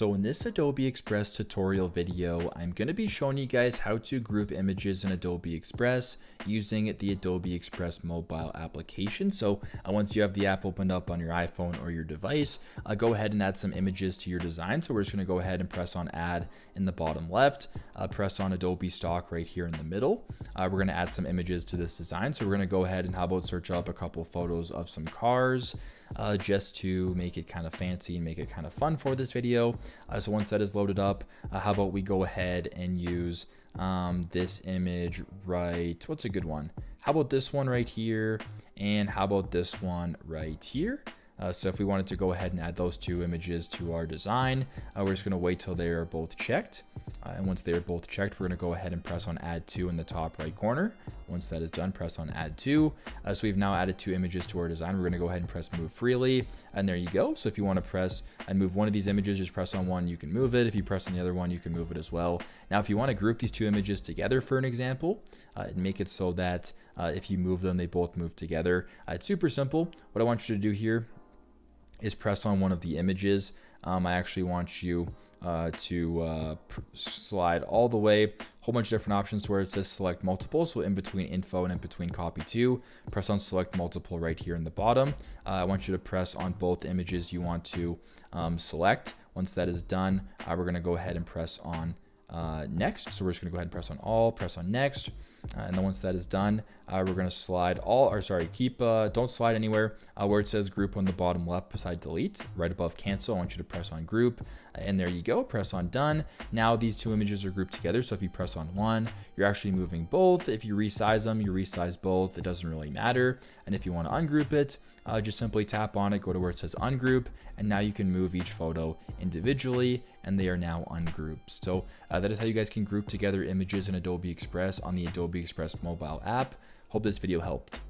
So in this Adobe Express tutorial video, I'm going to be showing you guys how to group images in Adobe Express using the Adobe Express mobile application. So once you have the app opened up on your iPhone or your device, go ahead and add some images to your design. So we're just going to go ahead and press on add in the bottom left, press on Adobe stock right here in the middle. We're going to add some images to this design. So we're going to go ahead and how about search up a couple photos of some cars just to make it kind of fancy and make it kind of fun for this video. So once that is loaded up, how about we go ahead and use this image right, what's a good one? How about this one right here? And how about this one right here? So if we wanted to go ahead and add those two images to our design, we're just going to wait till they are both checked. And once they are both checked, we're going to go ahead and press on add to in the top right corner. Once that is done, press on add to. So we've now added two images to our design. We're going to go ahead and press move freely. And there you go. So if you want to press and move one of these images, just press on one, you can move it. If you press on the other one, you can move it as well. Now, if you want to group these two images together for an example, and make it so that if you move them, they both move together. It's super simple. What I want you to do here is press on one of the images. I actually want you to slide all the way, a whole bunch of different options to where it says select multiple. So in between info and in between copy to, press on select multiple right here in the bottom. I want you to press on both images you want to select. Once that is done, we're going to go ahead and press on next. So we're just going to go ahead and press on all, press on next. And then once that is done, we're going to slide all, or sorry, keep, don't slide anywhere where it says group on the bottom left beside delete, right above cancel. I want you to press on group, and there you go, press on done. Now these two images are grouped together. So if you press on one, you're actually moving both. If you resize them, you resize both. It doesn't really matter. And if you want to ungroup it, just simply tap on it, go to where it says ungroup, and now you can move each photo individually, and they are now ungrouped. So that is how you guys can group together images in Adobe Express on the Adobe Express mobile app. Hope this video helped.